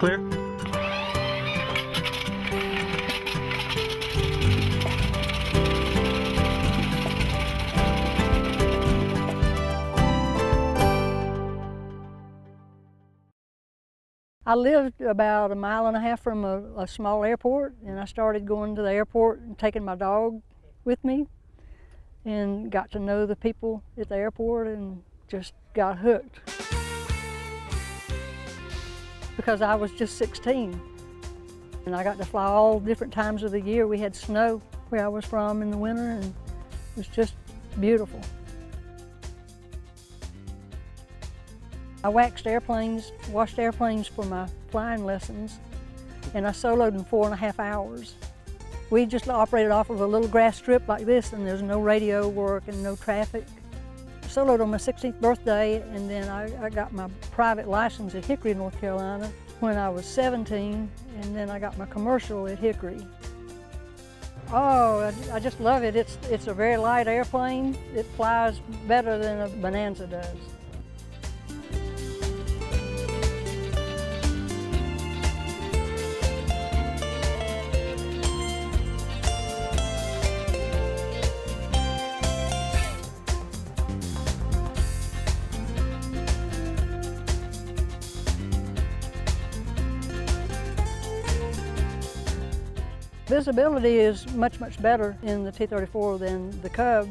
Clear. I lived about 1.5 miles from a small airport, and I started going to the airport and taking my dog with me and got to know the people at the airport and just got hooked. Because I was just 16 and I got to fly all different times of the year. We had snow where I was from in the winter and it was just beautiful. I waxed airplanes, washed airplanes for my flying lessons, and I soloed in 4.5 hours. We just operated off of a little grass strip like this, and there's no radio work and no traffic. I soloed on my 16th birthday, and then I got my private license at Hickory, North Carolina when I was 17, and then I got my commercial at Hickory. Oh, I just love it. It's a very light airplane. It flies better than a Bonanza does. Visibility is much, much better in the T-34 than the Cub,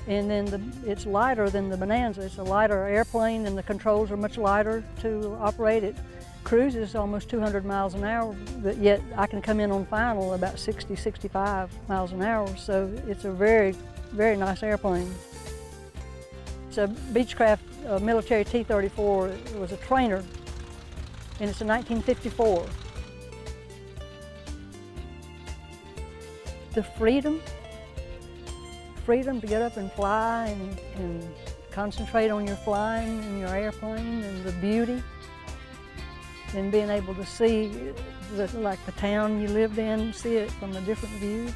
and then it's lighter than the Bonanza. It's a lighter airplane and the controls are much lighter to operate. It cruises almost 200 miles an hour, but yet I can come in on final about 60, 65 miles an hour, so it's a very, very nice airplane. It's a Beechcraft military T-34. It was a trainer, and it's a 1954. The freedom to get up and fly and concentrate on your flying and your airplane and the beauty and being able to see like the town you lived in, see it from a different view.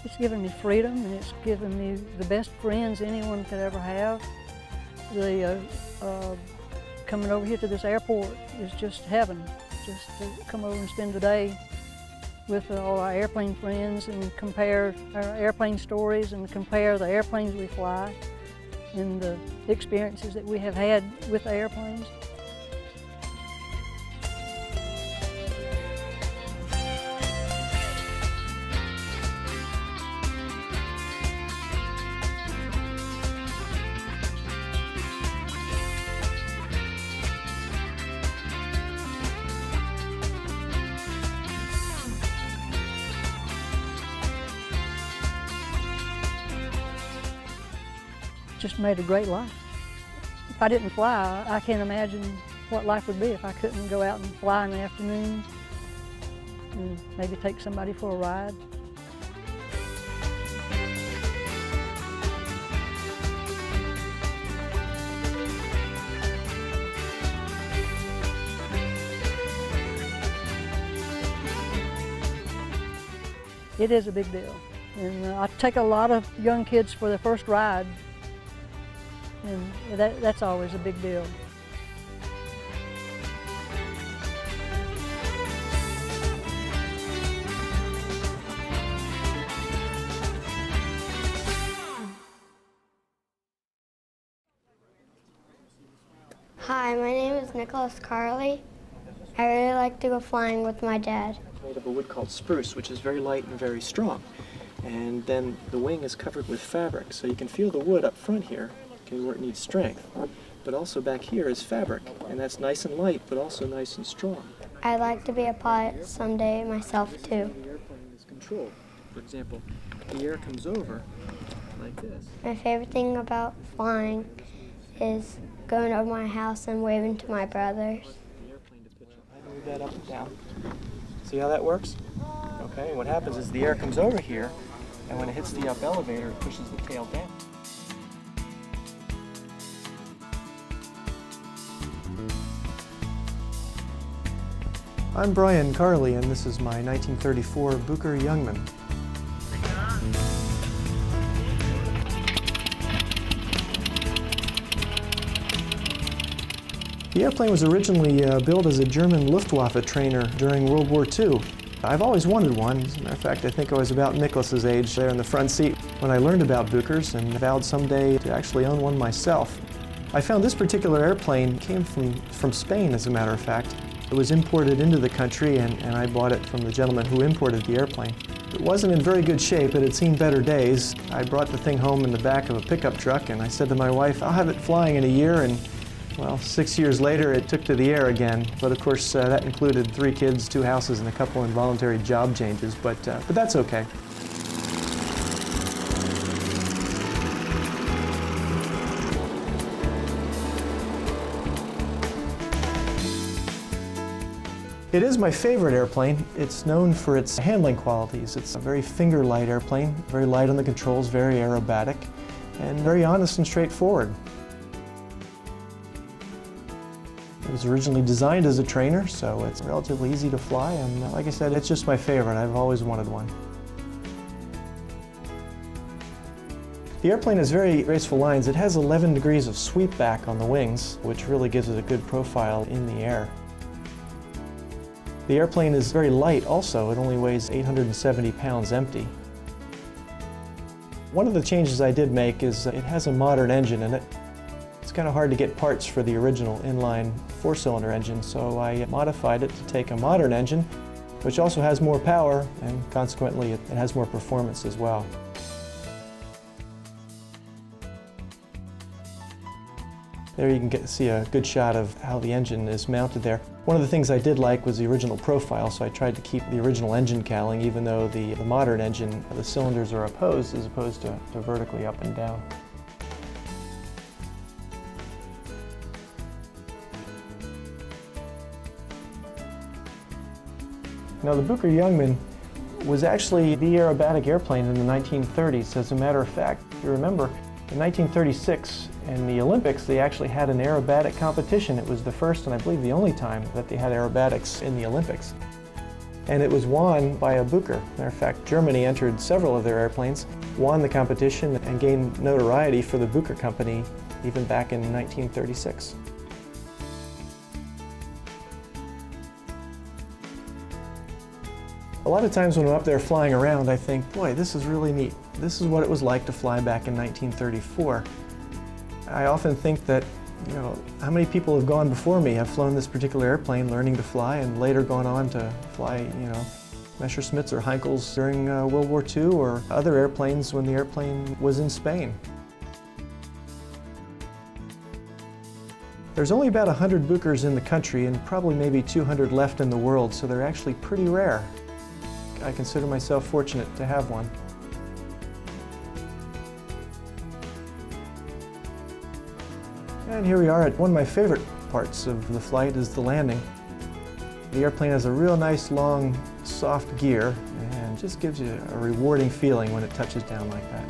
It's given me freedom, and it's given me the best friends anyone could ever have. Coming over here to this airport is just heaven. Just to come over and spend the day with all our airplane friends and compare our airplane stories and compare the airplanes we fly and the experiences that we have had with the airplanes. Just made a great life. If I didn't fly, I can't imagine what life would be if I couldn't go out and fly in the afternoon and maybe take somebody for a ride. It is a big deal. And I take a lot of young kids for their first ride, and that's always a big deal. Hi, my name is Nicholas Carley. I really like to go flying with my dad. Made of a wood called spruce, which is very light and very strong. And then the wing is covered with fabric, so you can feel the wood up front here, okay, where it needs strength. But also back here is fabric, and that's nice and light, but also nice and strong. I'd like to be a pilot someday myself too. The airplane is controlled. For example, the air comes over like this. My favorite thing about flying is going over my house and waving to my brothers. The airplane to pitch up. I move that up and down. See how that works? Okay, and what happens is the air comes over here, and when it hits the up elevator, it pushes the tail down. I'm Brian Carley, and this is my 1934 Bucker Jungmann. The airplane was originally built as a German Luftwaffe trainer during World War II. I've always wanted one. As a matter of fact, I think I was about Nicholas's age there in the front seat when I learned about Buckers and vowed someday to actually own one myself. I found this particular airplane came from Spain, as a matter of fact. It was imported into the country, and I bought it from the gentleman who imported the airplane. It wasn't in very good shape. It had seen better days. I brought the thing home in the back of a pickup truck, and I said to my wife, I'll have it flying in a year, and well, 6 years later, it took to the air again. But of course, that included 3 kids, 2 houses, and a couple involuntary job changes, but that's okay. It is my favorite airplane. It's known for its handling qualities. It's a very finger-light airplane, very light on the controls, very aerobatic, and very honest and straightforward. It was originally designed as a trainer, so it's relatively easy to fly, and like I said, it's just my favorite. I've always wanted one. The airplane has very graceful lines. It has 11 degrees of sweep back on the wings, which really gives it a good profile in the air. The airplane is very light also. It only weighs 870 pounds empty. One of the changes I did make is it has a modern engine in it. It's kind of hard to get parts for the original inline 4-cylinder engine, so I modified it to take a modern engine, which also has more power, and consequently it has more performance as well. There you can see a good shot of how the engine is mounted there. One of the things I did like was the original profile, so I tried to keep the original engine cowling, even though the modern engine, the cylinders are opposed as opposed to vertically up and down. Now, the Bucker Jungmann was actually the aerobatic airplane in the 1930s. As a matter of fact, if you remember, in 1936, in the Olympics, they actually had an aerobatic competition. It was the first and I believe the only time that they had aerobatics in the Olympics. And it was won by a Bucker. Matter of fact, Germany entered several of their airplanes, won the competition, and gained notoriety for the Bucker company even back in 1936. A lot of times when I'm up there flying around, I think, boy, this is really neat. This is what it was like to fly back in 1934. I often think that, you know, how many people have gone before me have flown this particular airplane learning to fly and later gone on to fly, you know, Messerschmitts or Heinkels during World War II or other airplanes when the airplane was in Spain. There's only about 100 Buckers in the country and probably maybe 200 left in the world, so they're actually pretty rare. I consider myself fortunate to have one. And here we are at one of my favorite parts of the flight is the landing. The airplane has a real nice long soft gear and just gives you a rewarding feeling when it touches down like that.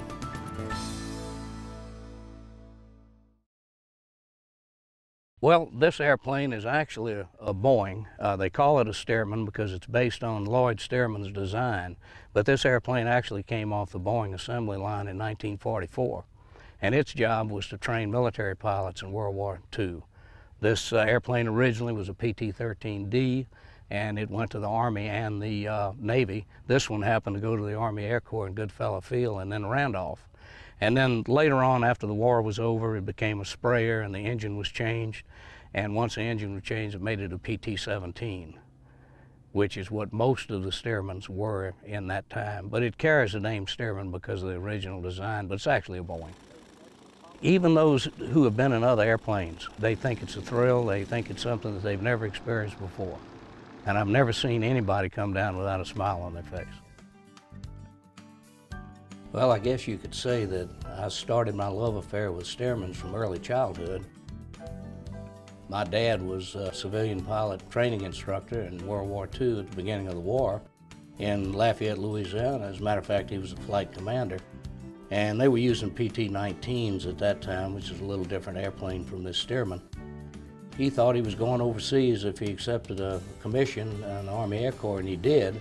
Well, this airplane is actually a Boeing. They call it a Stearman because it's based on Lloyd Stearman's design, but this airplane actually came off the Boeing assembly line in 1944, and its job was to train military pilots in World War II. This airplane originally was a PT-13D, and it went to the Army and the Navy. This one happened to go to the Army Air Corps in Goodfellow Field and then Randolph. And then later on, after the war was over, it became a sprayer and the engine was changed. And once the engine was changed, it made it a PT-17, which is what most of the Stearmans were in that time. But it carries the name Stearman because of the original design, but it's actually a Boeing. Even those who have been in other airplanes, they think it's a thrill, they think it's something that they've never experienced before. And I've never seen anybody come down without a smile on their face. Well, I guess you could say that I started my love affair with Stearmans from early childhood. My dad was a civilian pilot training instructor in World War II at the beginning of the war, in Lafayette, Louisiana. As a matter of fact, he was the flight commander. And they were using PT-19s at that time, which is a little different airplane from this Stearman. He thought he was going overseas if he accepted a commission in the Army Air Corps, and he did.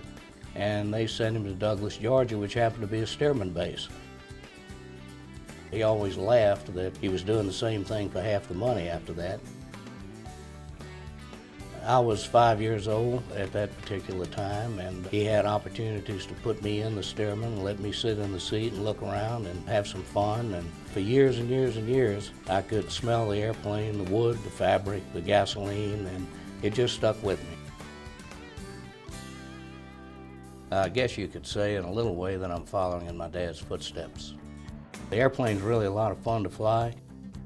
And they sent him to Douglas, Georgia, which happened to be a Stearman base. He always laughed that he was doing the same thing for half the money after that. I was 5 years old at that particular time, and he had opportunities to put me in the Stearman and let me sit in the seat and look around and have some fun. And for years and years and years, I could smell the airplane, the wood, the fabric, the gasoline, and it just stuck with me. I guess you could say in a little way that I'm following in my dad's footsteps. The airplane's really a lot of fun to fly.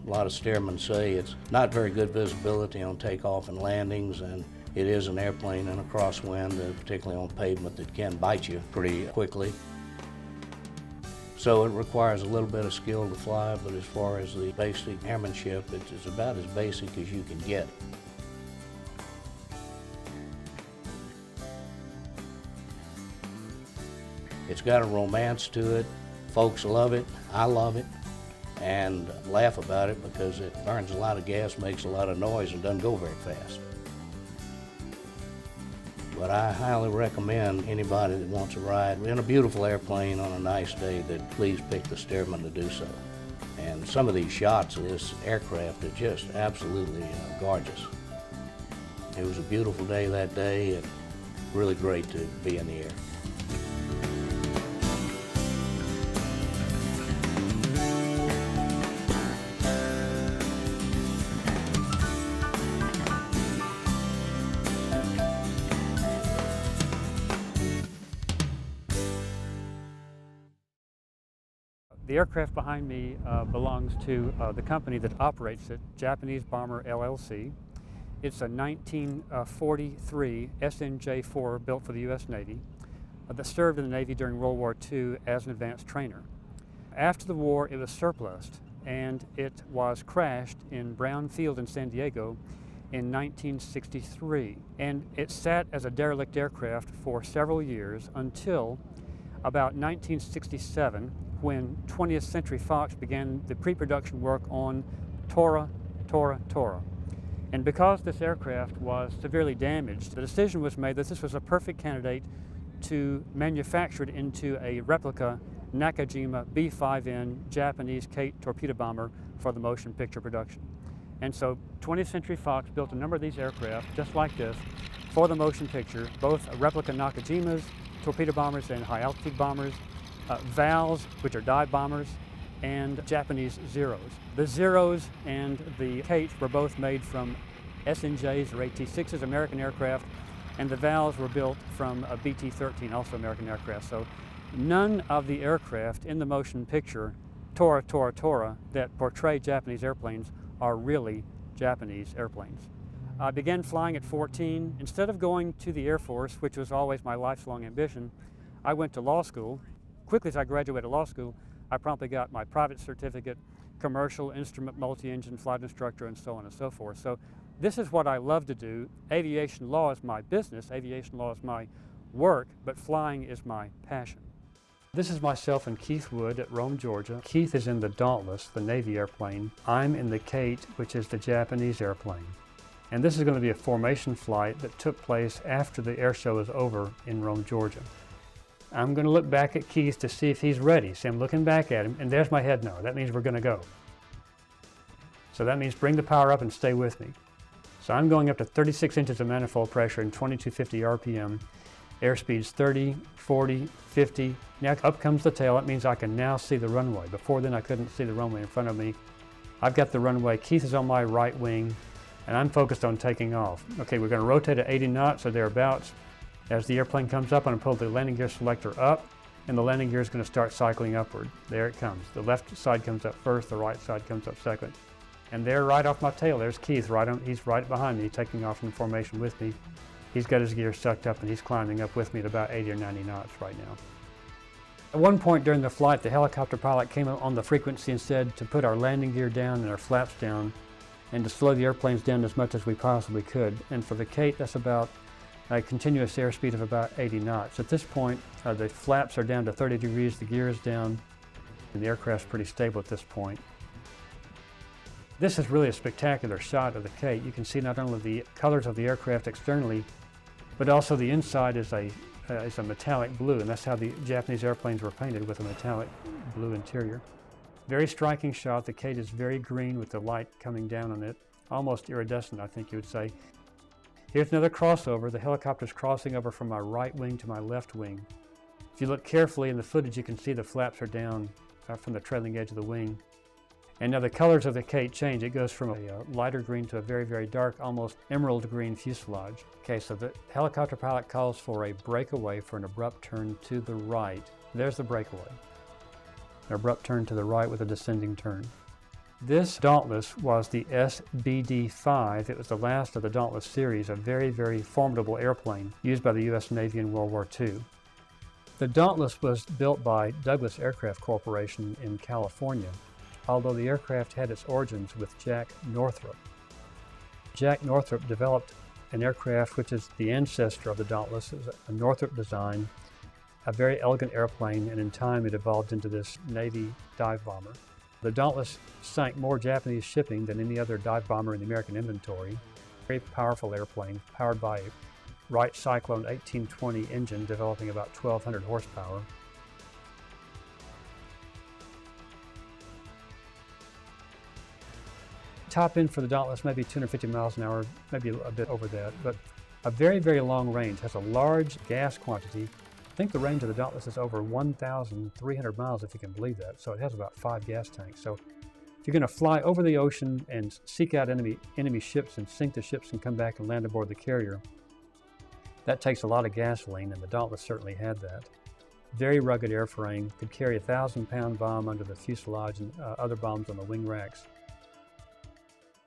A lot of Stearmans say it's not very good visibility on takeoff and landings, and it is an airplane in a crosswind, particularly on pavement, that can bite you pretty quickly. So it requires a little bit of skill to fly, but as far as the basic airmanship, it's about as basic as you can get. It's got a romance to it. Folks love it. I love it. And laugh about it because it burns a lot of gas, makes a lot of noise, and doesn't go very fast. But I highly recommend anybody that wants to ride in a beautiful airplane on a nice day that please pick the Stearman to do so. And some of these shots of this aircraft are just absolutely gorgeous. It was a beautiful day that day, and really great to be in the air. The aircraft behind me belongs to the company that operates it, Japanese Bomber LLC. It's a 1943 SNJ-4 built for the U.S. Navy that served in the Navy during World War II as an advanced trainer. After the war, it was surplused, and it was crashed in Brown Field in San Diego in 1963. And it sat as a derelict aircraft for several years until about 1967, when 20th Century Fox began the pre-production work on Tora. And because this aircraft was severely damaged, the decision was made that this was a perfect candidate to manufacture it into a replica Nakajima B-5N Japanese Kate torpedo bomber for the motion picture production. And so 20th Century Fox built a number of these aircraft just like this for the motion picture, both replica Nakajimas, torpedo bombers and high altitude bombers, Vals, which are dive bombers, and Japanese Zeros. The Zeros and the Kate were both made from SNJs or AT-6s, American aircraft, and the Vals were built from a BT-13, also American aircraft. So none of the aircraft in the motion picture, Tora, that portray Japanese airplanes are really Japanese airplanes. I began flying at 14. Instead of going to the Air Force, which was always my lifelong ambition, I went to law school. Quickly as I graduated law school, I promptly got my private certificate, commercial instrument multi-engine flight instructor, and so on and so forth. So this is what I love to do. Aviation law is my business, aviation law is my work, but flying is my passion. This is myself and Keith Wood at Rome, Georgia. Keith is in the Dauntless, the Navy airplane. I'm in the Kate, which is the Japanese airplane. And this is going to be a formation flight that took place after the air show is over in Rome, Georgia. I'm going to look back at Keith to see if he's ready. See, I'm looking back at him, and there's my head nod. That means we're going to go. So that means bring the power up and stay with me. So I'm going up to 36 inches of manifold pressure and 2250 RPM. Airspeed's 30, 40, 50. Now up comes the tail. That means I can now see the runway. Before then I couldn't see the runway in front of me. I've got the runway. Keith is on my right wing, and I'm focused on taking off. Okay, we're going to rotate at 80 knots or thereabouts. As the airplane comes up, I'm going to pull the landing gear selector up, and the landing gear is going to start cycling upward. There it comes. The left side comes up first, the right side comes up second. And there, right off my tail, there's Keith. He's right behind me, taking off in formation with me. He's got his gear sucked up, and he's climbing up with me at about 80 or 90 knots right now. At one point during the flight, the helicopter pilot came on the frequency and said to put our landing gear down and our flaps down, and to slow the airplanes down as much as we possibly could. And for the Kate, that's about a continuous airspeed of about 80 knots. At this point, the flaps are down to 30 degrees, the gear is down, and the aircraft's pretty stable at this point. This is really a spectacular shot of the Kate. You can see not only the colors of the aircraft externally, but also the inside is a metallic blue, and that's how the Japanese airplanes were painted, with a metallic blue interior. Very striking shot. The Kate is very green with the light coming down on it, almost iridescent, I think you would say. Here's another crossover. The helicopter's crossing over from my right wing to my left wing. If you look carefully in the footage, you can see the flaps are down from the trailing edge of the wing. And now the colors of the Kate change. It goes from a lighter green to a very, very dark, almost emerald green fuselage. Okay, so the helicopter pilot calls for a breakaway for an abrupt turn to the right. There's the breakaway. An abrupt turn to the right with a descending turn. This Dauntless was the SBD-5. It was the last of the Dauntless series, a very, very formidable airplane used by the U.S. Navy in World War II. The Dauntless was built by Douglas Aircraft Corporation in California, although the aircraft had its origins with Jack Northrop. Jack Northrop developed an aircraft which is the ancestor of the Dauntless. It was a Northrop design, a very elegant airplane, and in time it evolved into this Navy dive bomber. The Dauntless sank more Japanese shipping than any other dive bomber in the American inventory. Very powerful airplane, powered by a Wright Cyclone 1820 engine developing about 1,200 horsepower. Top end for the Dauntless, maybe 250 miles an hour, maybe a bit over that, but a very, very long range, has a large gas quantity. I think the range of the Dauntless is over 1,300 miles, if you can believe that, so it has about 5 gas tanks. So if you're going to fly over the ocean and seek out enemy ships and sink the ships and come back and land aboard the carrier, that takes a lot of gasoline, and the Dauntless certainly had that. Very rugged airframe, could carry a 1,000-pound bomb under the fuselage and other bombs on the wing racks.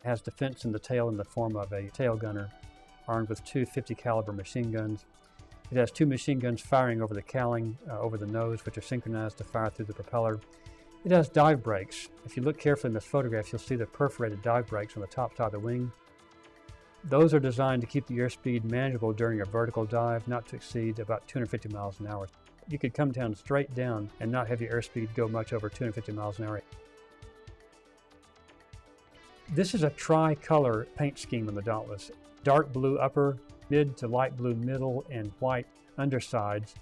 It has defense in the tail in the form of a tail gunner armed with 2 50 caliber machine guns. It has 2 machine guns firing over the cowling, over the nose, which are synchronized to fire through the propeller. It has dive brakes. If you look carefully in this photograph, you'll see the perforated dive brakes on the top side of the wing. Those are designed to keep the airspeed manageable during a vertical dive, not to exceed about 250 miles an hour. You could come down straight down and not have your airspeed go much over 250 miles an hour. This is a tri-color paint scheme on the Dauntless. Dark blue upper, mid to light blue middle, and white undersides.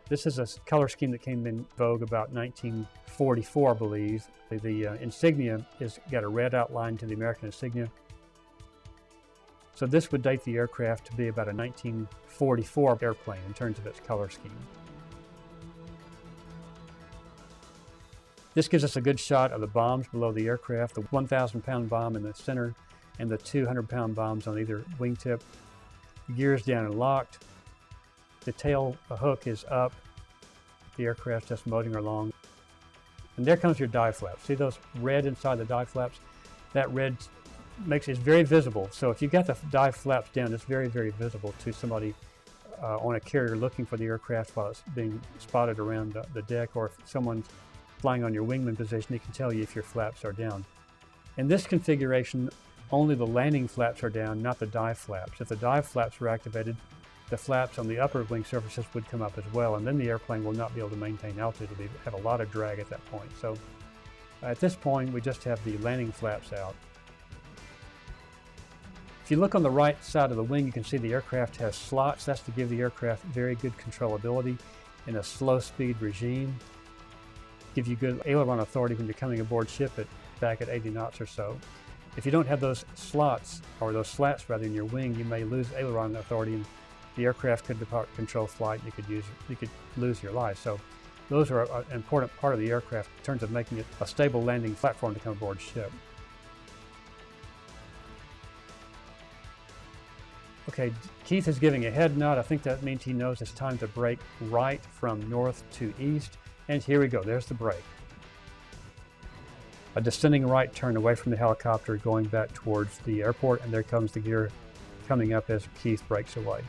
This is a color scheme that came in vogue about 1944, I believe. The insignia has got a red outline to the American insignia. So this would date the aircraft to be about a 1944 airplane in terms of its color scheme. This gives us a good shot of the bombs below the aircraft, the 1,000-pound bomb in the center and the 200-pound bombs on either wingtip. The gear is down and locked. The tail hook is up. The aircraft's just motoring along. And there comes your dive flaps. See those red inside the dive flaps? That red makes it very visible. So if you got the dive flaps down, it's very, very visible to somebody on a carrier looking for the aircraft while it's being spotted around the deck, or if someone's flying on your wingman position, it can tell you if your flaps are down. In this configuration, only the landing flaps are down, not the dive flaps. If the dive flaps were activated, the flaps on the upper wing surfaces would come up as well, and then the airplane will not be able to maintain altitude. It will have a lot of drag at that point. So at this point, we just have the landing flaps out. If you look on the right side of the wing, you can see the aircraft has slots. That's to give the aircraft very good controllability in a slow speed regime. Give you good aileron authority when you're coming aboard ship back at 80 knots or so. If you don't have those slots, or those slats rather, in your wing, you may lose aileron authority and the aircraft could depart control flight and you could lose your life. So those are an important part of the aircraft in terms of making it a stable landing platform to come aboard ship. Okay, Keith is giving a head nod. I think that means he knows it's time to brake right from north to east. And here we go, there's the brake. A descending right turn away from the helicopter going back towards the airport, and there comes the gear coming up as Keith brakes away.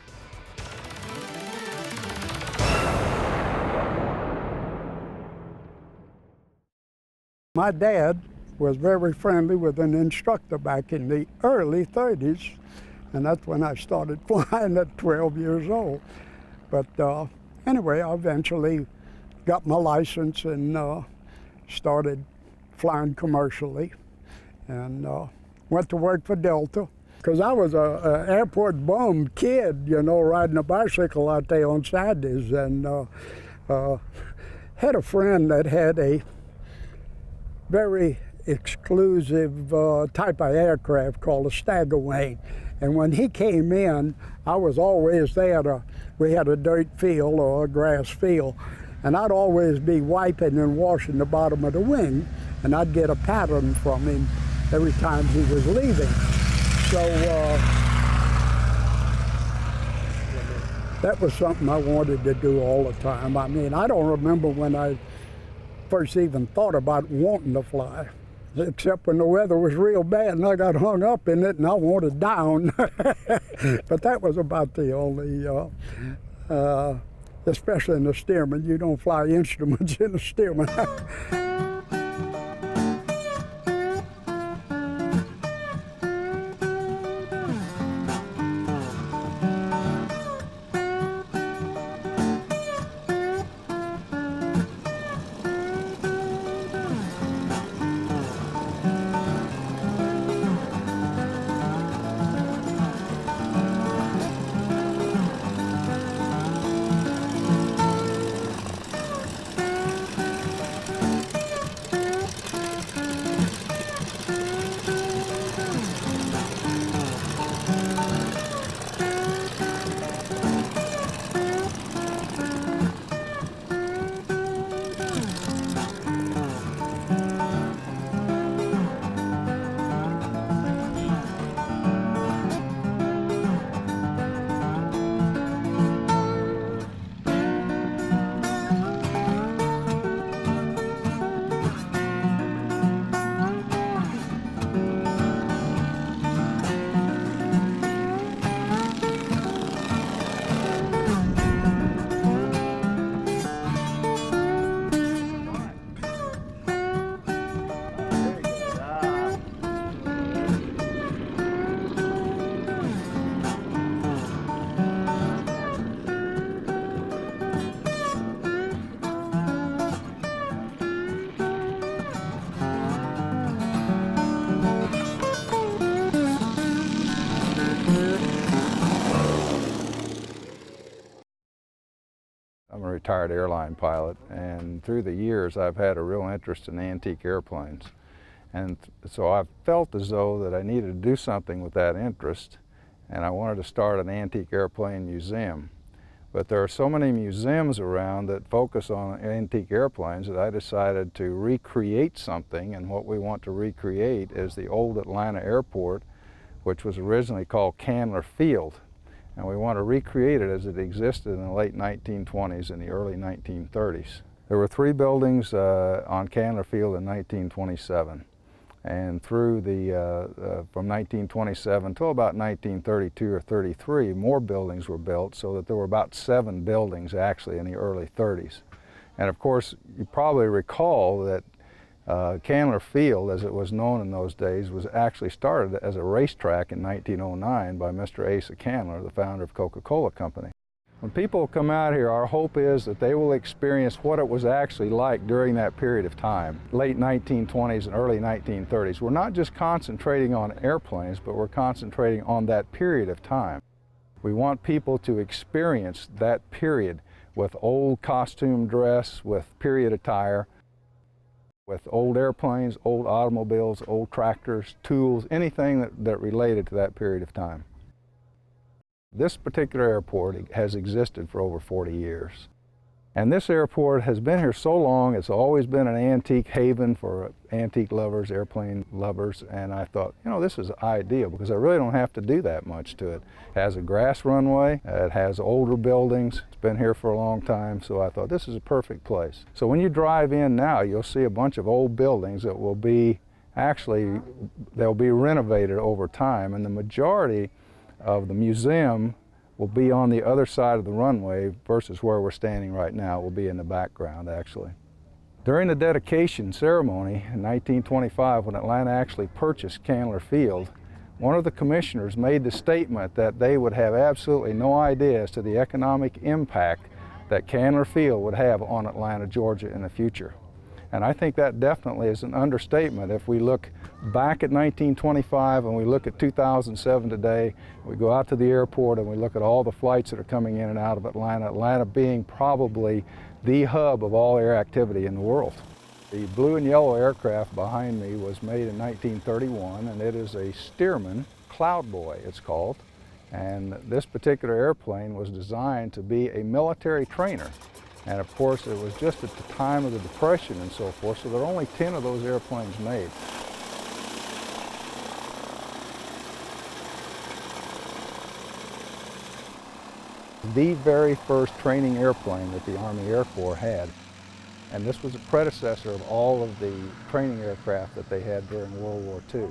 My dad was very friendly with an instructor back in the early 30s, And that's when I started flying at 12 years old. But anyway, I eventually got my license and started flying commercially, and went to work for Delta. Because I was a airport bum kid, you know, riding a bicycle out there on Saturdays, and had a friend that had a very exclusive type of aircraft called a stagger wing. And when he came in, I was always there. We had a dirt field or a grass field, and I'd always be wiping and washing the bottom of the wing, and I'd get a pattern from him every time he was leaving. So that was something I wanted to do all the time. I mean, I don't remember when I first even thought about wanting to fly, except when the weather was real bad and I got hung up in it and I wanted down. But that was about the only, especially in the Stearman. You don't fly instruments in a Stearman. I'm a retired airline pilot, and through the years I've had a real interest in antique airplanes. And so I felt as though that I needed to do something with that interest, and I wanted to start an antique airplane museum. But there are so many museums around that focus on antique airplanes that I decided to recreate something, and what we want to recreate is the old Atlanta airport, which was originally called Candler Field. And we want to recreate it as it existed in the late 1920s and the early 1930s. There were 3 buildings on Candler Field in 1927. And through from 1927 till about 1932 or 33, more buildings were built, so that there were about 7 buildings actually in the early 30s. And of course, you probably recall that Candler Field, as it was known in those days, was actually started as a racetrack in 1909 by Mr. Asa Candler, the founder of Coca-Cola Company. When people come out here, our hope is that they will experience what it was actually like during that period of time, late 1920s and early 1930s. We're not just concentrating on airplanes, but we're concentrating on that period of time. We want people to experience that period with old costume dress, with period attire, with old airplanes, old automobiles, old tractors, tools, anything that related to that period of time. This particular airport has existed for over 40 years. And this airport has been here so long, it's always been an antique haven for antique lovers, airplane lovers, and I thought, you know, this is ideal because I really don't have to do that much to it. It has a grass runway, it has older buildings, it's been here for a long time, so I thought this is a perfect place. So when you drive in now, you'll see a bunch of old buildings that will be, actually, they'll be renovated over time, and the majority of the museum will be on the other side of the runway versus where we're standing right now. It will be in the background, actually. During the dedication ceremony in 1925, when Atlanta actually purchased Candler Field, one of the commissioners made the statement that they would have absolutely no idea as to the economic impact that Candler Field would have on Atlanta, Georgia in the future. And I think that definitely is an understatement. If we look back at 1925 and we look at 2007 today, we go out to the airport and we look at all the flights that are coming in and out of Atlanta, Atlanta being probably the hub of all air activity in the world. The blue and yellow aircraft behind me was made in 1931, and it is a Stearman Cloudboy, it's called. And this particular airplane was designed to be a military trainer. And of course, it was just at the time of the Depression and so forth, so there are only 10 of those airplanes made. The very first training airplane that the Army Air Corps had. And this was a predecessor of all of the training aircraft that they had during World War II.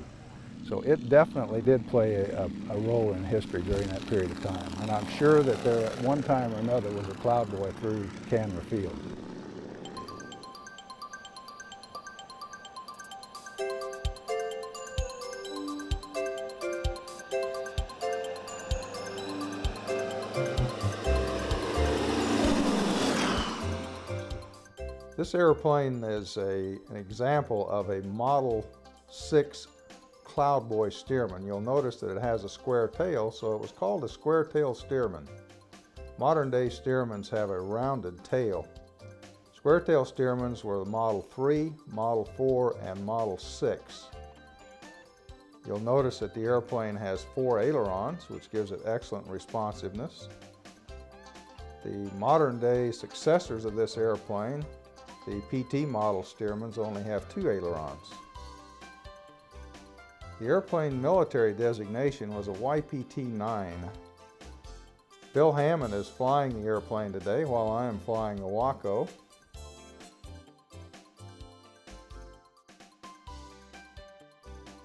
So it definitely did play a role in history during that period of time. And I'm sure that there at one time or another was a Cloudboy through Candler Field. This airplane is an example of a Model 6 Cloudboy Stearman. You'll notice that it has a square tail, so it was called a square tail Stearman. Modern day Stearmans have a rounded tail. Square tail Stearmans were the Model 3, Model 4, and Model 6. You'll notice that the airplane has 4 ailerons, which gives it excellent responsiveness. The modern day successors of this airplane, the PT model Stearmans, only have 2 ailerons. The airplane military designation was a YPT-9. Bill Hammond is flying the airplane today while I am flying the Waco.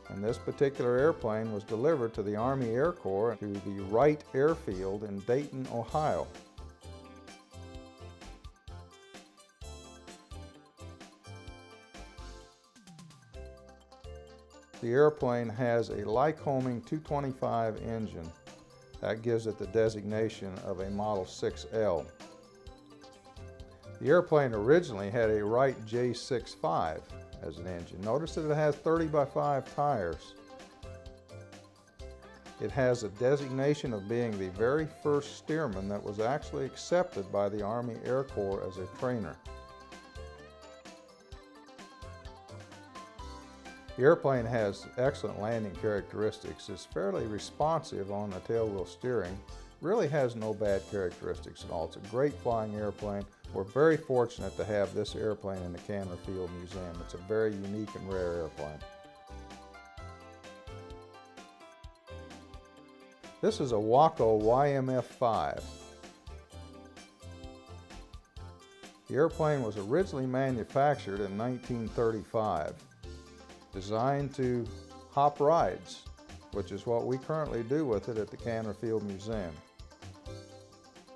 And this particular airplane was delivered to the Army Air Corps to the Wright Airfield in Dayton, Ohio. The airplane has a Lycoming 225 engine. That gives it the designation of a Model 6L. The airplane originally had a Wright J65 as an engine. Notice that it has 30x5 tires. It has a designation of being the very first Stearman that was actually accepted by the Army Air Corps as a trainer. The airplane has excellent landing characteristics. It's fairly responsive on the tailwheel steering. Really has no bad characteristics at all. It's a great flying airplane. We're very fortunate to have this airplane in the Candler Field Museum. It's a very unique and rare airplane. This is a Waco YMF-5. The airplane was originally manufactured in 1935. Designed to hop rides, which is what we currently do with it at the Candler Field Museum.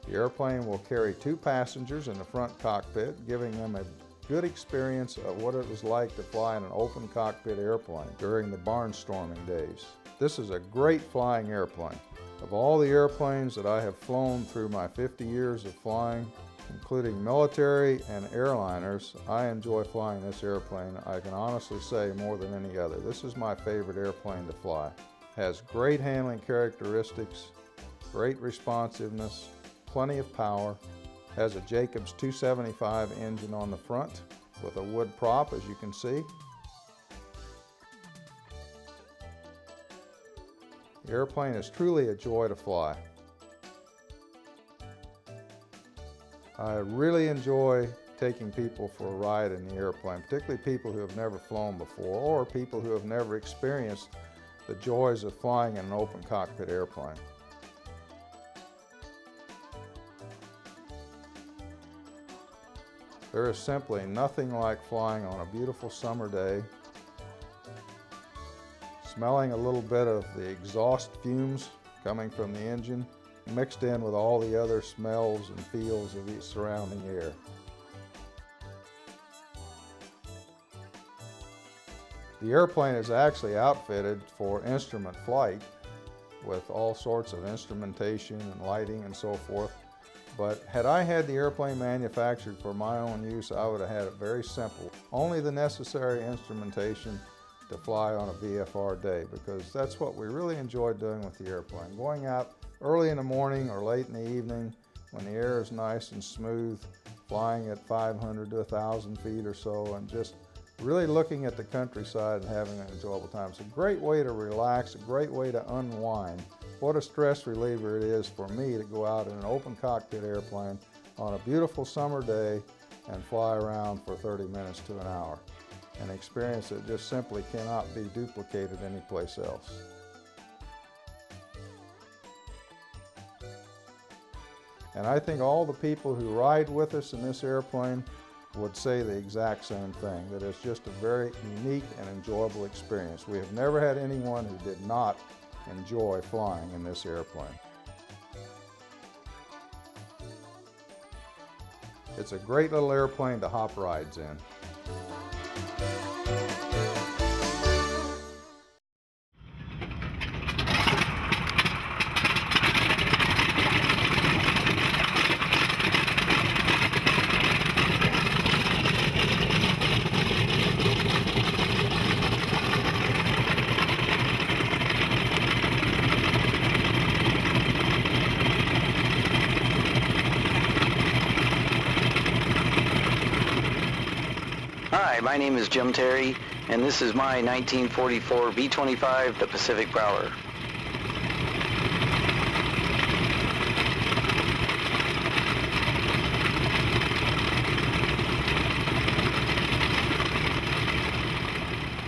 The airplane will carry 2 passengers in the front cockpit, giving them a good experience of what it was like to fly in an open cockpit airplane during the barnstorming days. This is a great flying airplane. Of all the airplanes that I have flown through my 50 years of flying, including military and airliners, I enjoy flying this airplane, I can honestly say, more than any other. This is my favorite airplane to fly. Has great handling characteristics, great responsiveness, plenty of power, has a Jacobs 275 engine on the front with a wood prop, as you can see. The airplane is truly a joy to fly. I really enjoy taking people for a ride in the airplane, particularly people who have never flown before or people who have never experienced the joys of flying in an open cockpit airplane. There is simply nothing like flying on a beautiful summer day, smelling a little bit of the exhaust fumes coming from the engine, mixed in with all the other smells and feels of the surrounding air. The airplane is actually outfitted for instrument flight with all sorts of instrumentation and lighting and so forth. But had I had the airplane manufactured for my own use, I would have had it very simple. Only the necessary instrumentation to fly on a VFR day, because that's what we really enjoyed doing with the airplane. Going out early in the morning or late in the evening when the air is nice and smooth, flying at 500 to 1,000 feet or so, and just really looking at the countryside and having an enjoyable time. It's a great way to relax, a great way to unwind. What a stress reliever it is for me to go out in an open cockpit airplane on a beautiful summer day and fly around for 30 minutes to an hour. An experience that just simply cannot be duplicated anyplace else. And I think all the people who ride with us in this airplane would say the exact same thing, that it's just a very unique and enjoyable experience. We have never had anyone who did not enjoy flying in this airplane. It's a great little airplane to hop rides in. Hi, my name is Jim Terry, and this is my 1944 B-25, the Pacific Prowler.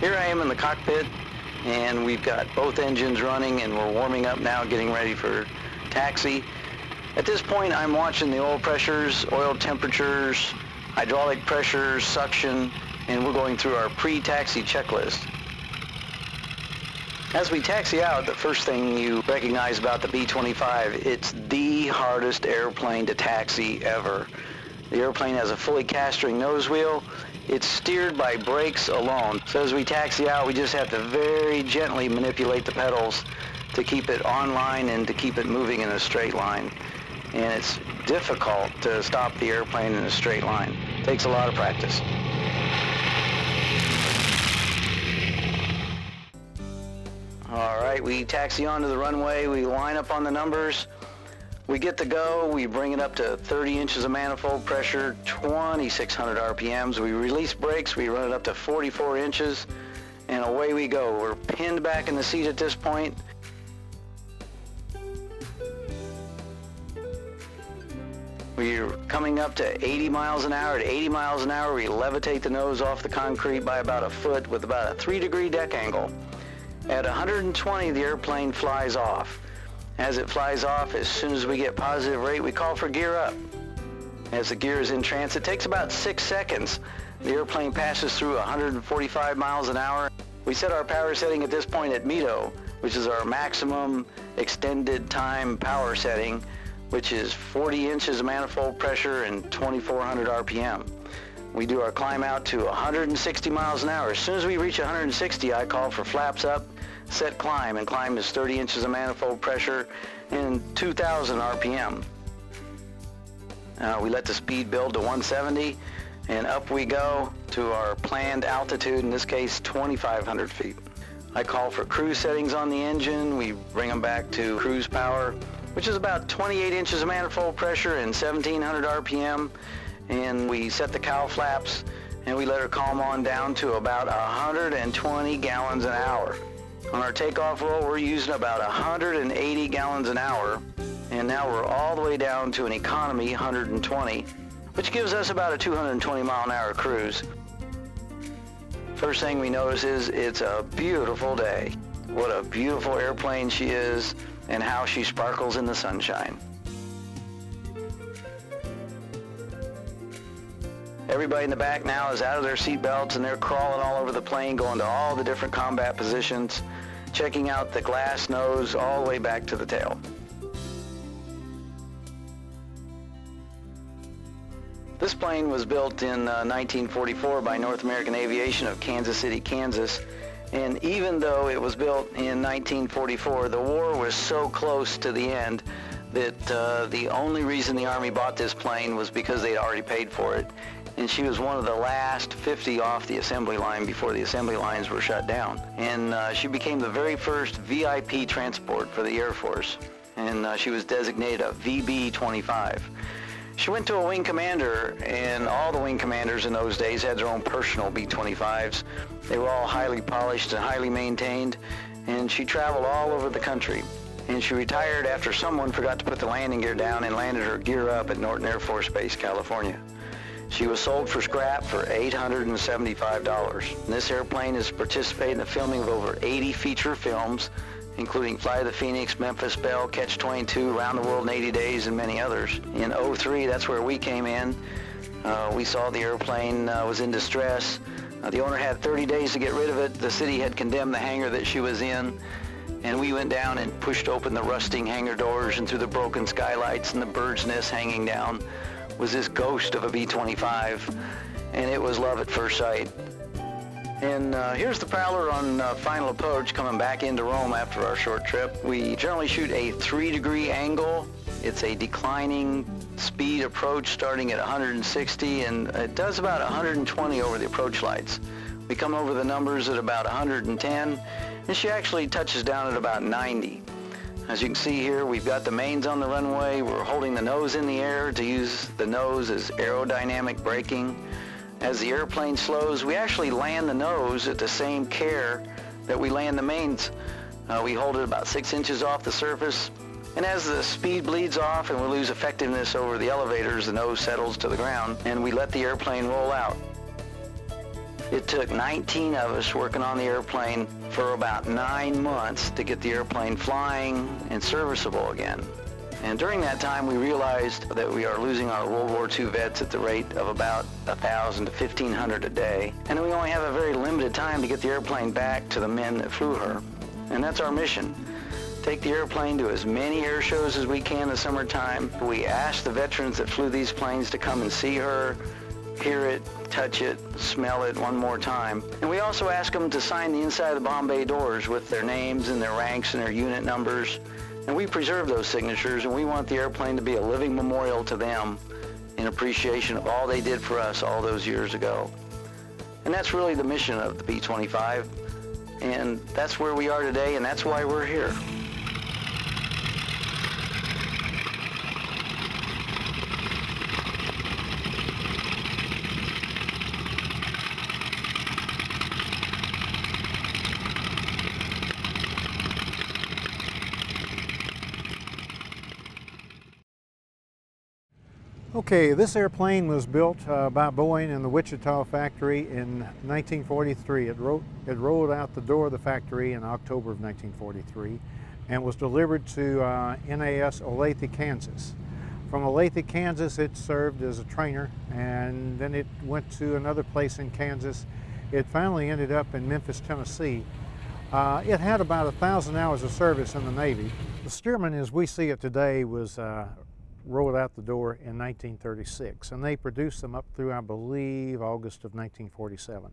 Here I am in the cockpit, and we've got both engines running, and we're warming up now, getting ready for taxi. At this point, I'm watching the oil pressures, oil temperatures, hydraulic pressure, suction, and we're going through our pre-taxi checklist. As we taxi out, the first thing you recognize about the B-25, it's the hardest airplane to taxi ever. The airplane has a fully cast-ring nose wheel. It's steered by brakes alone. So as we taxi out, we just have to very gently manipulate the pedals to keep it online and to keep it moving in a straight line. And it's difficult to stop the airplane in a straight line. It takes a lot of practice. All right, we taxi onto the runway, we line up on the numbers, we get to go, we bring it up to 30 inches of manifold pressure, 2,600 RPMs, we release brakes, we run it up to 44 inches, and away we go. We're pinned back in the seat at this point. We're coming up to 80 miles an hour. At 80 miles an hour, we levitate the nose off the concrete by about a foot with about a 3-degree deck angle. At 120, the airplane flies off. As it flies off, as soon as we get positive rate, we call for gear up. As the gear is in transit, it takes about 6 seconds. The airplane passes through 145 miles an hour. We set our power setting at this point at METO, which is our maximum extended time power setting, which is 40 inches of manifold pressure and 2,400 RPM. We do our climb out to 160 miles an hour. As soon as we reach 160, I call for flaps up, set climb, and climb is 30 inches of manifold pressure and 2,000 RPM. We let the speed build to 170, and up we go to our planned altitude, in this case 2,500 feet. I call for cruise settings on the engine. We bring them back to cruise power, which is about 28 inches of manifold pressure and 1,700 RPM. And we set the cowl flaps, and we let her calm on down to about 120 gallons an hour. On our takeoff roll, we're using about 180 gallons an hour, and now we're all the way down to an economy 120, which gives us about a 220 mile an hour cruise. First thing we notice is it's a beautiful day. What a beautiful airplane she is, and how she sparkles in the sunshine. Everybody in the back now is out of their seat belts, and they're crawling all over the plane, going to all the different combat positions, checking out the glass nose all the way back to the tail. This plane was built in 1944 by North American Aviation of Kansas City, Kansas, And even though it was built in 1944, the war was so close to the end that the only reason the Army bought this plane was because they'd already paid for it. And she was one of the last 50 off the assembly line before the assembly lines were shut down. And she became the very first VIP transport for the Air Force. And she was designated a VB-25. She went to a wing commander, and all the wing commanders in those days had their own personal B-25s. They were all highly polished and highly maintained, and she traveled all over the country. And she retired after someone forgot to put the landing gear down and landed her gear up at Norton Air Force Base, California. She was sold for scrap for $875. And this airplane has participated in the filming of over 80 feature films, including Fly the Phoenix, Memphis Belle, Catch-22, Around the World in 80 Days, and many others. In '03, that's where we came in. We saw the airplane was in distress. The owner had 30 days to get rid of it. The city had condemned the hangar that she was in. And we went down and pushed open the rusting hangar doors, and through the broken skylights and the bird's nest hanging down was this ghost of a B-25, and it was love at first sight. And here's the Prowler on final approach coming back into Rome after our short trip. We generally shoot a 3-degree angle. It's a declining speed approach starting at 160, and it does about 120 over the approach lights. We come over the numbers at about 110, and she actually touches down at about 90. As you can see here, we've got the mains on the runway. We're holding the nose in the air to use the nose as aerodynamic braking. As the airplane slows, we actually land the nose at the same care that we land the mains. We hold it about 6 inches off the surface. And as the speed bleeds off and we lose effectiveness over the elevators, the nose settles to the ground, and we let the airplane roll out. It took 19 of us working on the airplane for about 9 months to get the airplane flying and serviceable again. And during that time, we realized that we are losing our World War II vets at the rate of about 1,000 to 1,500 a day. And we only have a very limited time to get the airplane back to the men that flew her. And that's our mission. Take the airplane to as many air shows as we can in the summertime. We ask the veterans that flew these planes to come and see her, hear it, touch it, smell it one more time. And we also ask them to sign the inside of the bomb bay doors with their names and their ranks and their unit numbers. And we preserve those signatures, and we want the airplane to be a living memorial to them in appreciation of all they did for us all those years ago. And that's really the mission of the B-25. And that's where we are today, and that's why we're here. Okay, this airplane was built by Boeing in the Wichita factory in 1943. It rolled out the door of the factory in October of 1943 and was delivered to NAS Olathe, Kansas. From Olathe, Kansas, it served as a trainer, and then it went to another place in Kansas. It finally ended up in Memphis, Tennessee. It had about 1,000 hours of service in the Navy. The Stearman, as we see it today, was rolled out the door in 1936, and they produced them up through, I believe, August of 1947.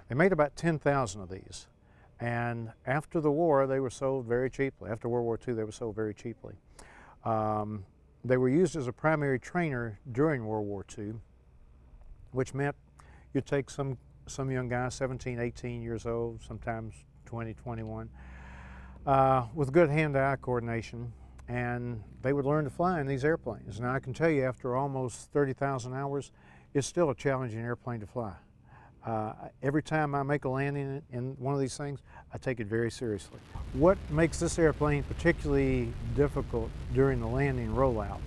They made about 10,000 of these, and after the war they were sold very cheaply. After World War II they were sold very cheaply. They were used as a primary trainer during World War II, which meant you'd take some young guys, 17, 18 years old, sometimes 20, 21, with good hand-eye coordination, and they would learn to fly in these airplanes. Now I can tell you, after almost 30,000 hours, it's still a challenging airplane to fly. Every time I make a landing in one of these things, I take it very seriously. What makes this airplane particularly difficult during the landing rollout?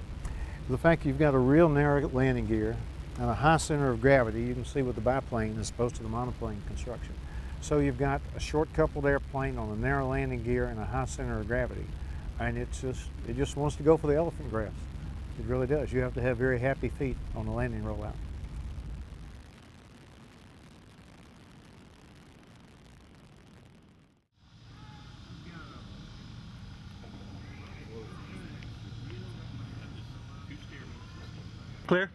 The fact you've got a real narrow landing gear and a high center of gravity, you can see with the biplane as opposed to the monoplane construction. So you've got a short coupled airplane on a narrow landing gear and a high center of gravity. And it just wants to go for the elephant grass. It really does. You have to have very happy feet on the landing rollout. Clear?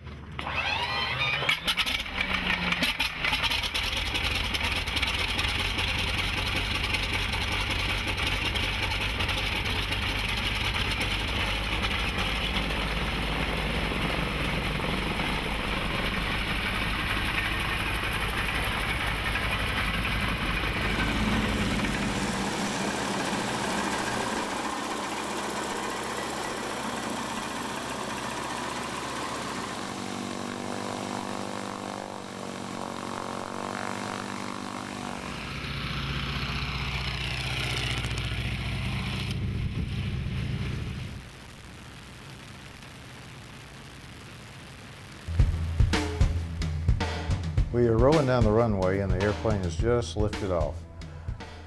We are rolling down the runway and the airplane is just lifted off.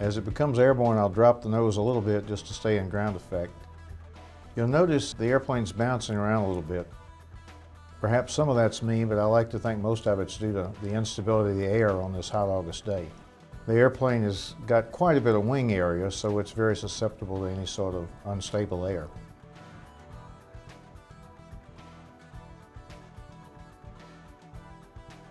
As it becomes airborne, I'll drop the nose a little bit just to stay in ground effect. You'll notice the airplane's bouncing around a little bit. Perhaps some of that's me, but I like to think most of it's due to the instability of the air on this hot August day. The airplane has got quite a bit of wing area, so it's very susceptible to any sort of unstable air.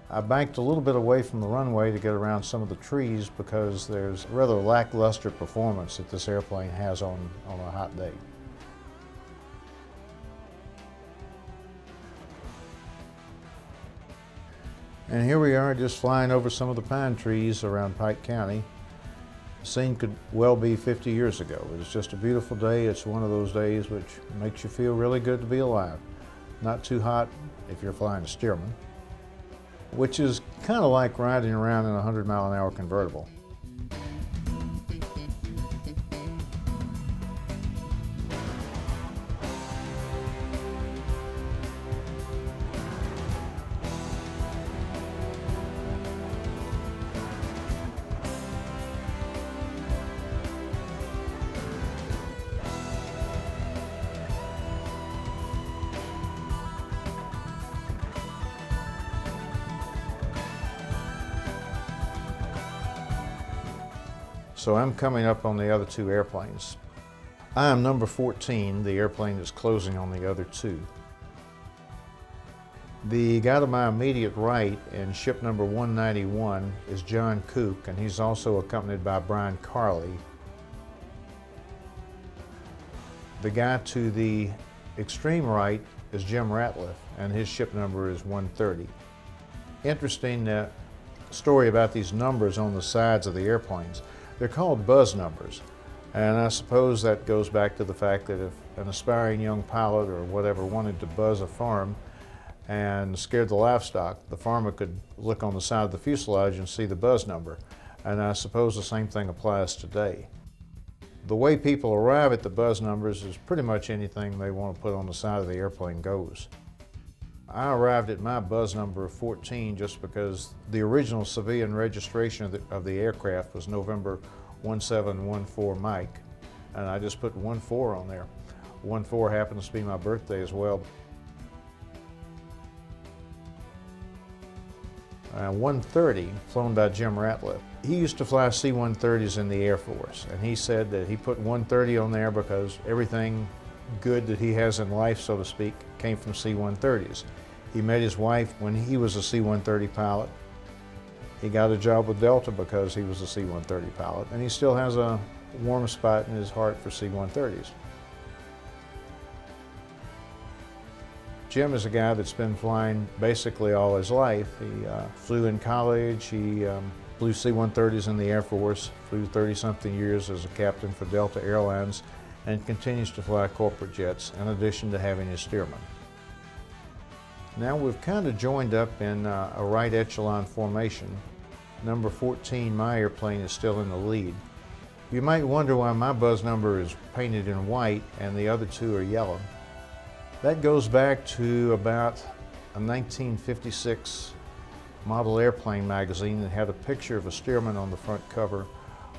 I banked a little bit away from the runway to get around some of the trees because there's rather lackluster performance that this airplane has on a hot day. And here we are just flying over some of the pine trees around Pike County. The scene could well be 50 years ago. It's just a beautiful day. It's one of those days which makes you feel really good to be alive. Not too hot if you're flying a Stearman, which is kind of like riding around in a 100-mile-an-hour convertible. So I'm coming up on the other two airplanes. I am number 14, the airplane that's closing on the other two. The guy to my immediate right in ship number 191 is John Kook, and he's also accompanied by Brian Carley. The guy to the extreme right is Jim Ratliff, and his ship number is 130. Interesting story about these numbers on the sides of the airplanes. They're called buzz numbers, and I suppose that goes back to the fact that if an aspiring young pilot or whatever wanted to buzz a farm and scared the livestock, the farmer could look on the side of the fuselage and see the buzz number, and I suppose the same thing applies today. The way people arrive at the buzz numbers is pretty much anything they want to put on the side of the airplane goes. I arrived at my buzz number of 14 just because the original civilian registration of the aircraft was November 1714 Mike, and I just put 14 on there. 14 happens to be my birthday as well. 130, flown by Jim Ratliff. He used to fly C-130s in the Air Force, and he said that he put 130 on there because everything good that he has in life, so to speak, came from C-130s. He met his wife when he was a C-130 pilot. He got a job with Delta because he was a C-130 pilot, and he still has a warm spot in his heart for C-130s. Jim is a guy that's been flying basically all his life. He flew in college, he flew C-130s in the Air Force, flew 30-something years as a captain for Delta Airlines, and continues to fly corporate jets in addition to having his Stearman. Now we've kind of joined up in a right echelon formation. Number 14, my airplane, is still in the lead. You might wonder why my buzz number is painted in white and the other two are yellow. That goes back to about a 1956 model airplane magazine that had a picture of a Stearman on the front cover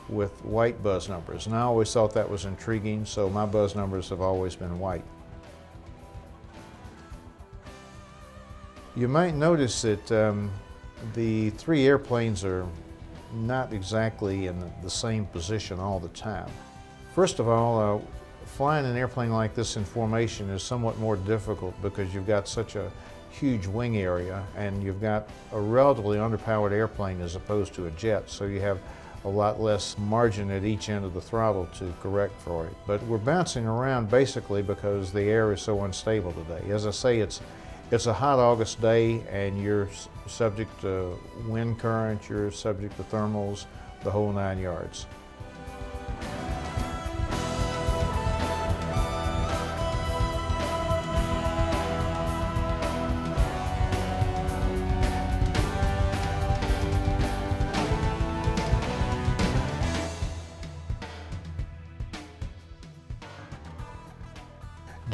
with white buzz numbers. And I always thought that was intriguing, so my buzz numbers have always been white. You might notice that the three airplanes are not exactly in the same position all the time. First of all, flying an airplane like this in formation is somewhat more difficult because you've got such a huge wing area and you've got a relatively underpowered airplane as opposed to a jet, so you have a lot less margin at each end of the throttle to correct for it. But we're bouncing around basically because the air is so unstable today. As I say, it's a hot August day and you're subject to wind current, you're subject to thermals, the whole 9 yards.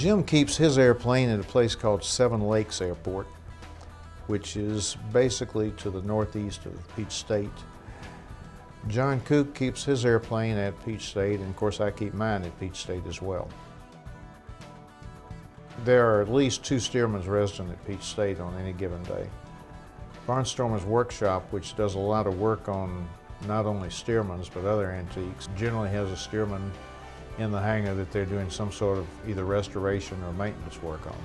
Jim keeps his airplane at a place called Seven Lakes Airport. which is basically to the northeast of Peach State. John Kook keeps his airplane at Peach State, and of course I keep mine at Peach State as well. There are at least 2 Stearmans resident at Peach State on any given day. Barnstormer's Workshop, which does a lot of work on not only Stearmans but other antiques, generally has a Stearman in the hangar that they're doing some sort of either restoration or maintenance work on.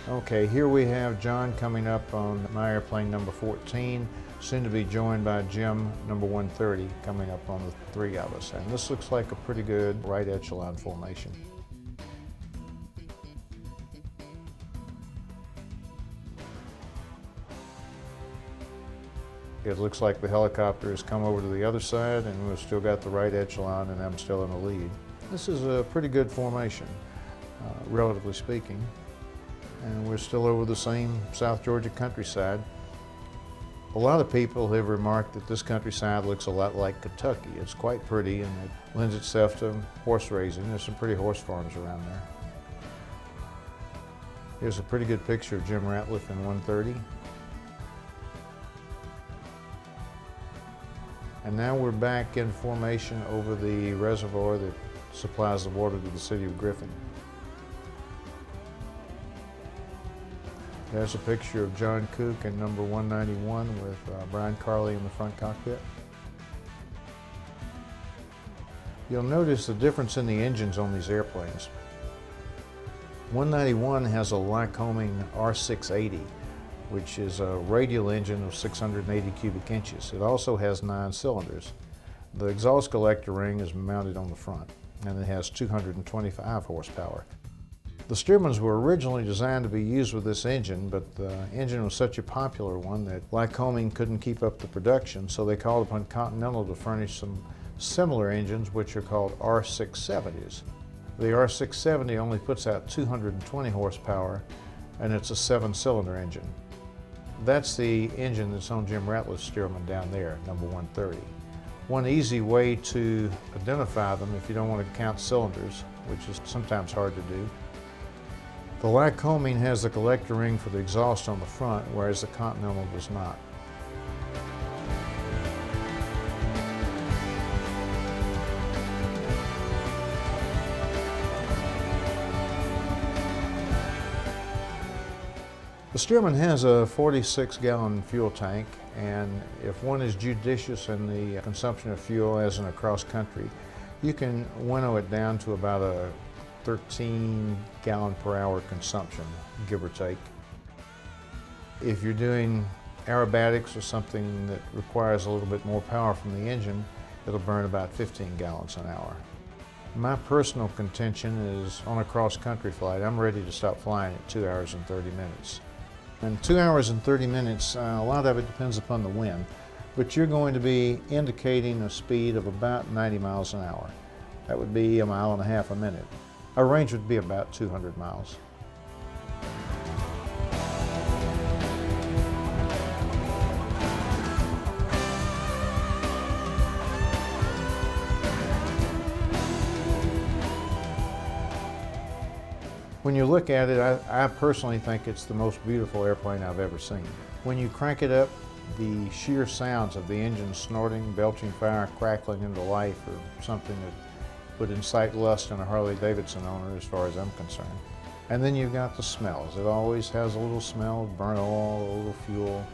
Okay, here we have John coming up on my airplane number 14, soon to be joined by Jim number 130 coming up on the 3 of us. And this looks like a pretty good right echelon formation. It looks like the helicopter has come over to the other side and we've still got the right echelon and I'm still in the lead. This is a pretty good formation, relatively speaking. And we're still over the same South Georgia countryside. A lot of people have remarked that this countryside looks a lot like Kentucky. It's quite pretty and it lends itself to horse raising. There's some pretty horse farms around there. Here's a pretty good picture of Jim Ratliff in 130. And now we're back in formation over the reservoir that supplies the water to the city of Griffin. There's a picture of John Kook in number 191 with Brian Carley in the front cockpit. You'll notice the difference in the engines on these airplanes. 191 has a Lycoming R680, which is a radial engine of 680 cubic inches. It also has 9 cylinders. The exhaust collector ring is mounted on the front, and it has 225 horsepower. The Stearmans were originally designed to be used with this engine, but the engine was such a popular one that Lycoming couldn't keep up the production, so they called upon Continental to furnish some similar engines, which are called R670s. The R670 only puts out 220 horsepower, and it's a 7-cylinder engine. That's the engine that's on Jim Ratliff's Stearman down there, number 130. One easy way to identify them if you don't want to count cylinders, which is sometimes hard to do, the Lycoming has the collector ring for the exhaust on the front, whereas the Continental does not. The Stearman has a 46-gallon fuel tank, and if one is judicious in the consumption of fuel, as in across country, you can winnow it down to about a 13-gallon per hour consumption, give or take. If you're doing aerobatics or something that requires a little bit more power from the engine, it'll burn about 15 gallons an hour. My personal contention is on a cross-country flight, I'm ready to stop flying at 2 hours and 30 minutes. In 2 hours and 30 minutes, a lot of it depends upon the wind, but you're going to be indicating a speed of about 90 miles an hour. That would be 1.5 miles a minute. Our range would be about 200 miles. When you look at it, I personally think it's the most beautiful airplane I've ever seen. When you crank it up, the sheer sounds of the engine snorting, belching fire, crackling into life are something that would incite lust in a Harley-Davidson owner as far as I'm concerned. And then you've got the smells. It always has a little smell of burnt oil, a little fuel.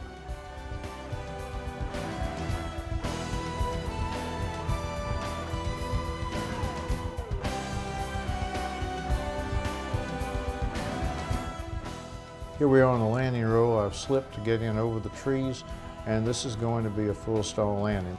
Here we are on the landing roll. I've slipped to get in over the trees, and this is going to be a full stall landing.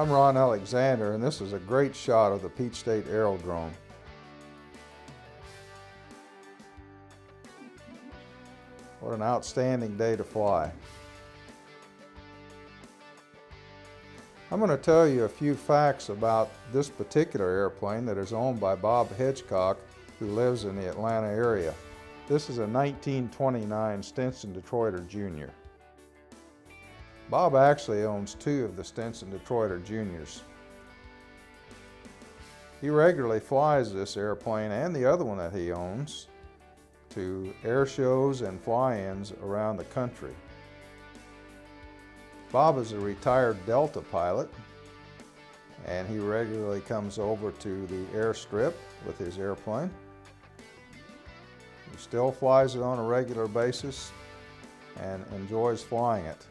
I'm Ron Alexander, and this is a great shot of the Peach State Aerodrome. What an outstanding day to fly. I'm going to tell you a few facts about this particular airplane that is owned by Bob Hedgecock, who lives in the Atlanta area. This is a 1929 Stinson Detroiter Junior. Bob actually owns two of the Stinson Detroiter Juniors. He regularly flies this airplane and the other one that he owns to air shows and fly-ins around the country. Bob is a retired Delta pilot, and he regularly comes over to the airstrip with his airplane. He still flies it on a regular basis and enjoys flying it.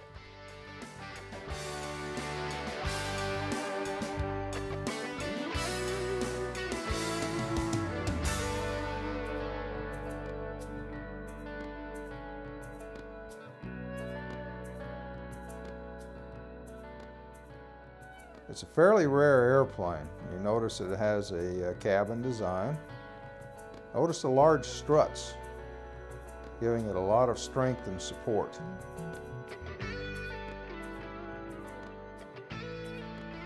It's a fairly rare airplane. You notice it has a cabin design. Notice the large struts, giving it a lot of strength and support.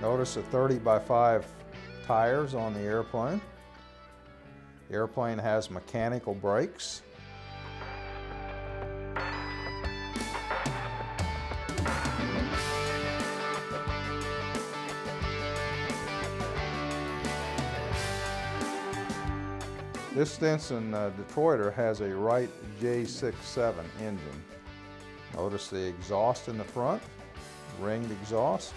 Notice the 30x5 tires on the airplane. The airplane has mechanical brakes. This Stinson Detroiter has a Wright J67 engine. Notice the exhaust in the front, ringed exhaust.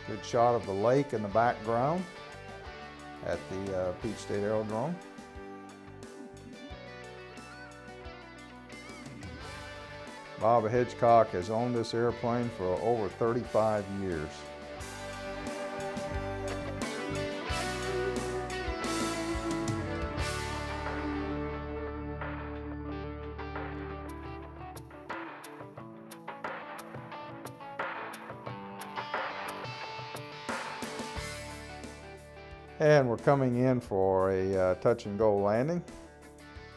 Good shot of the lake in the background at the Peach State Aerodrome. Bob Hedgecock has owned this airplane for over 35 years. And we're coming in for a touch and go landing.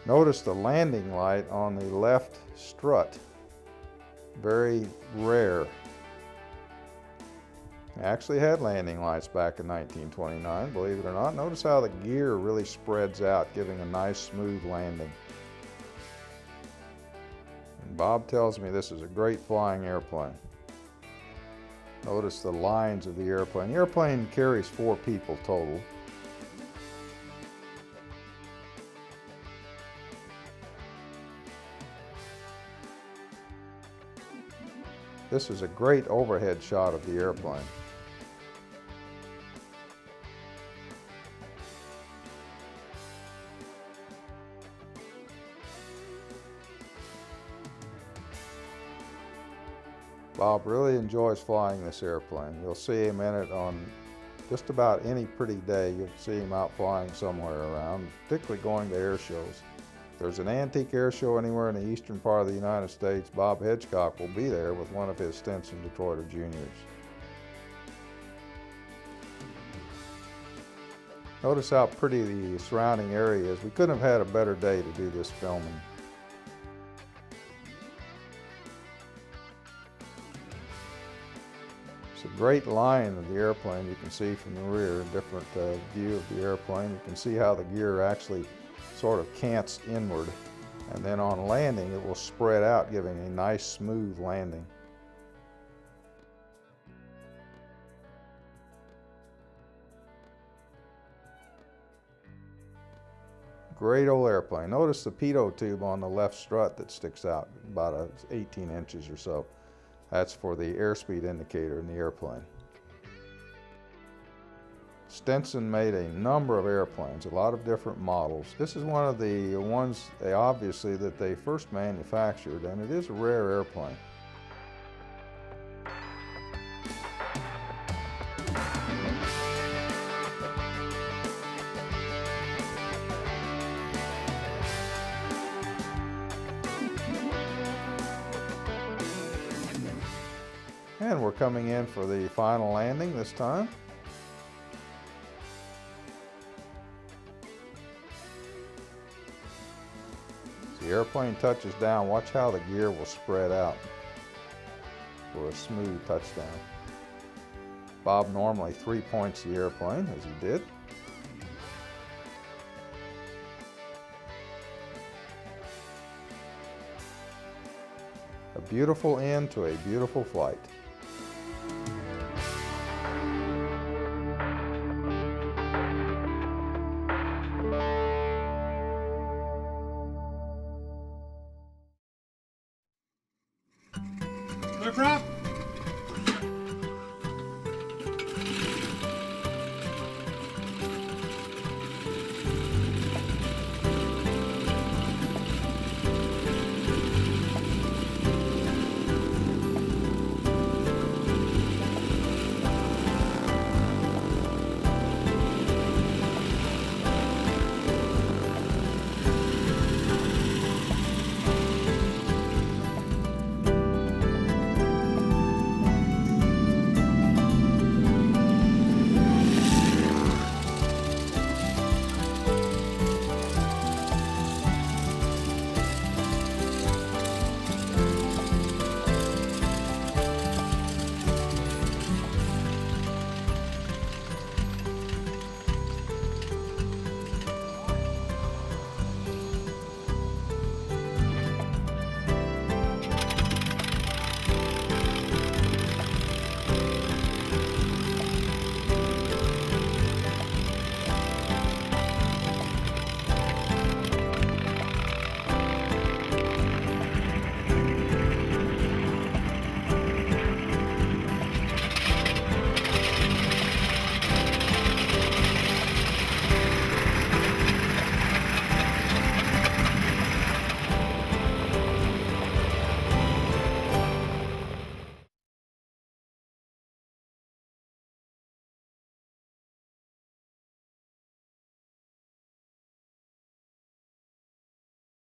Notice the landing light on the left strut. Very rare. I actually had landing lights back in 1929, believe it or not. Notice how the gear really spreads out, giving a nice smooth landing. And Bob tells me this is a great flying airplane. Notice the lines of the airplane. The airplane carries 4 people total. This is a great overhead shot of the airplane. Bob really enjoys flying this airplane. You'll see him in it on just about any pretty day. You'll see him out flying somewhere around, particularly going to air shows. If there's an antique air show anywhere in the eastern part of the United States, Bob Hedgecock will be there with one of his Stinson Detroiter Juniors. Notice how pretty the surrounding area is. We couldn't have had a better day to do this filming. It's a great line of the airplane you can see from the rear, a different view of the airplane. You can see how the gear actually sort of cants inward, and then on landing it will spread out, giving a nice smooth landing. Great old airplane. Notice the pitot tube on the left strut that sticks out about 18 inches or so. That's for the airspeed indicator in the airplane. Stinson made a number of airplanes, a lot of different models. This is one of the ones obviously that they first manufactured, and it is a rare airplane. And we're coming in for the final landing this time. As the airplane touches down, watch how the gear will spread out for a smooth touchdown. Bob normally 3 points the airplane, as he did. A beautiful end to a beautiful flight.